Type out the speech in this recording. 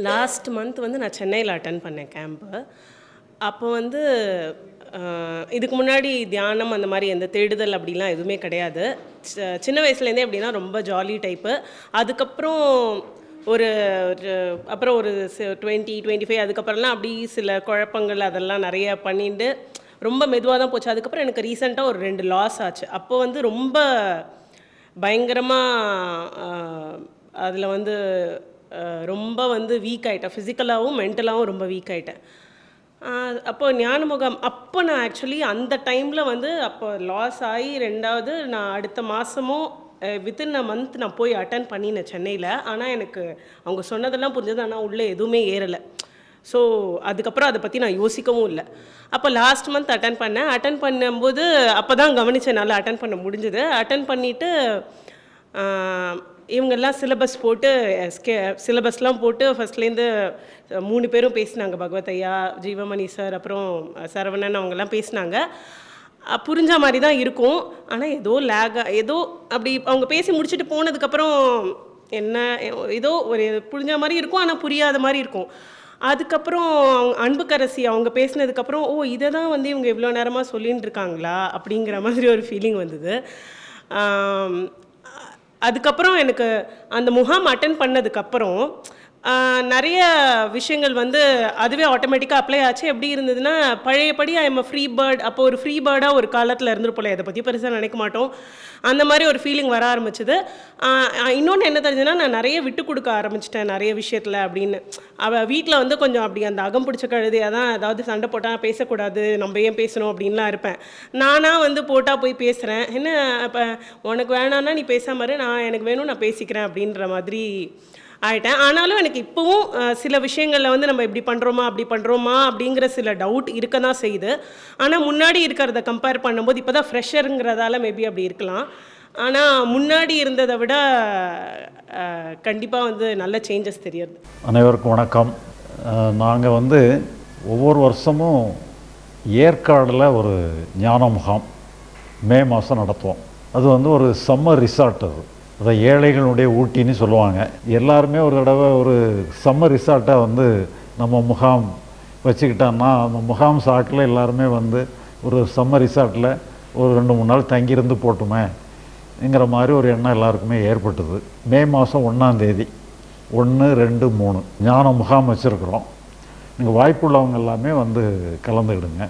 Last month வந்து நான் சென்னையில் அட்டென்ட் பண்ணேன் கேம்ப்பு. அப்போ வந்து இதுக்கு முன்னாடி தியானம் அந்த மாதிரி எந்த தேடுதல் அப்படிலாம் எதுவுமே கிடையாது. சின்ன வயசுலேருந்தே எப்படின்னா ரொம்ப ஜாலி டைப்பு. அதுக்கப்புறம் ஒரு அப்புறம் ஒரு 20-25 அதுக்கப்புறம்லாம் அப்படி சில குழப்பங்கள் அதெல்லாம் நிறைய பண்ணிட்டு ரொம்ப மெதுவாக தான் போச்சு. அதுக்கப்புறம் எனக்கு ரீசெண்டாக ஒரு 2 லாஸ் ஆச்சு. அப்போ வந்து ரொம்ப பயங்கரமாக அதில் வந்து ரொம்ப வந்து வீக் ஆகிட்டேன். ஃபிசிக்கலாகவும் மென்டலாகவும் ரொம்ப வீக் ஆகிட்டேன். அப்போ ஞானமுகாம் அப்போ நான் ஆக்சுவலி அந்த டைமில் வந்து அப்போ லாஸ் ஆகி 2வது நான் அடுத்த மாதமும் வித்தின் அ மந்த் நான் போய் அட்டன் பண்ணினேன் சென்னையில். ஆனால் எனக்கு அவங்க சொன்னதெல்லாம் புரிஞ்சது. ஆனால் உள்ளே எதுவுமே ஏறலை. ஸோ அதுக்கப்புறம் அதை பற்றி நான் யோசிக்கவும் இல்லை. அப்போ லாஸ்ட் மந்த் அட்டன் பண்ணேன். அட்டன் பண்ணும்போது அப்போ தான் கவனித்தேன், நல்லா அட்டன் பண்ண முடிஞ்சுது. அட்டன் பண்ணிவிட்டு இவங்கெல்லாம் சிலபஸ் போட்டு சிலபஸ்லாம் போட்டு ஃபஸ்ட்லேருந்து 3 பேரும் பேசினாங்க. பகவத் ஐயா, ஜீவமணி சார், அப்புறம் சரவணன் அவங்கெல்லாம் பேசினாங்க. புரிஞ்ச மாதிரி தான் இருக்கும். ஆனால் ஏதோ ஏதோ அப்படி அவங்க பேசி முடிச்சுட்டு போனதுக்கப்புறம் என்ன ஏதோ ஒரு புரிஞ்ச மாதிரி இருக்கும், ஆனால் புரியாத மாதிரி இருக்கும். அதுக்கப்புறம் அன்புக்கரசி அவங்க பேசினதுக்கப்புறம் இதை தான் வந்து இவங்க இவ்வளோ நேரமாக சொல்லின்னு இருக்காங்களா அப்படிங்கிற மாதிரி ஒரு ஃபீலிங் வந்தது. அதுக்கப்புறம் எனக்கு அந்த முகாம் அட்டென்ட் பண்ணதுக்கப்புறம் நிறைய விஷயங்கள் வந்து அதுவே ஆட்டோமேட்டிக்காக அப்ளை ஆச்சு. எப்படி இருந்ததுன்னா, பழையபடி I am a free bird. அப்போ ஒரு ஃப்ரீ பேர்டாக ஒரு காலத்தில் இருந்துருப்போல, இதை பற்றி பெருசாக நினைக்க மாட்டோம். அந்த மாதிரி ஒரு ஃபீலிங் வர ஆரம்பிச்சுது. இன்னொன்று என்ன தெரிஞ்சுன்னா, நான் நிறைய விட்டு கொடுக்க ஆரம்பிச்சிட்டேன் நிறைய விஷயத்தில் அப்படின்னு. அவள் வீட்டில் வந்து கொஞ்சம் அப்படி அந்த அகம் பிடிச்ச கழுதையாக தான், ஏதாவது சண்டை போட்டால் பேசக்கூடாது, நம்ம ஏன் பேசணும் அப்படின்லாம் இருப்பேன். நானாக வந்து போட்டால் போய் பேசுகிறேன். என்ன இப்போ உனக்கு வேணான்னா நீ பேசாம இரு, நான் எனக்கு வேணும் நான் பேசிக்கிறேன் அப்படின்ற மாதிரி ஆயிட்டேன். ஆனாலும் எனக்கு இப்போவும் சில விஷயங்களில் வந்து நம்ம இப்படி பண்ணுறோமா அப்படி பண்ணுறோமா அப்படிங்கிற சில டவுட் இருக்க தான் செய்யுது. ஆனால் முன்னாடி இருக்கிறத கம்பேர் பண்ணும்போது இப்போ தான் ஃப்ரெஷருங்கிறதால மேபி அப்படி இருக்கலாம். ஆனால் முன்னாடி இருந்ததை விட கண்டிப்பாக வந்து நல்ல சேஞ்சஸ் தெரியுது. அனைவருக்கும் வணக்கம். நாங்கள் வந்து ஒவ்வொரு வருஷமும் ஏற்காடில் ஒரு ஞான முகாம் மே மாதம் நடத்துவோம். அது வந்து ஒரு சம்மர் ரிசார்ட். அதை ஏழைகளுடைய ஊட்டின்னு சொல்லுவாங்க. எல்லாருமே ஒரு தடவை ஒரு சம்மர் ரிசார்ட்டை வந்து நம்ம முகாம் வச்சுக்கிட்டோன்னா, அந்த முகாம் சாட்டில் எல்லாருமே வந்து ஒரு சம்மர் ரிசார்ட்டில் ஒரு 2-3 நாள் தங்கியிருந்து போட்டுமேங்கிற மாதிரி ஒரு எண்ணம் எல்லாருக்குமே ஏற்பட்டது. மே மாதம் 1ஆம் தேதி 1, 2, 3 ஞான முகாம் வச்சுருக்குறோம். நீங்கள் வாய்ப்புள்ளவங்க எல்லாமே வந்து கலந்துக்கிடுங்க.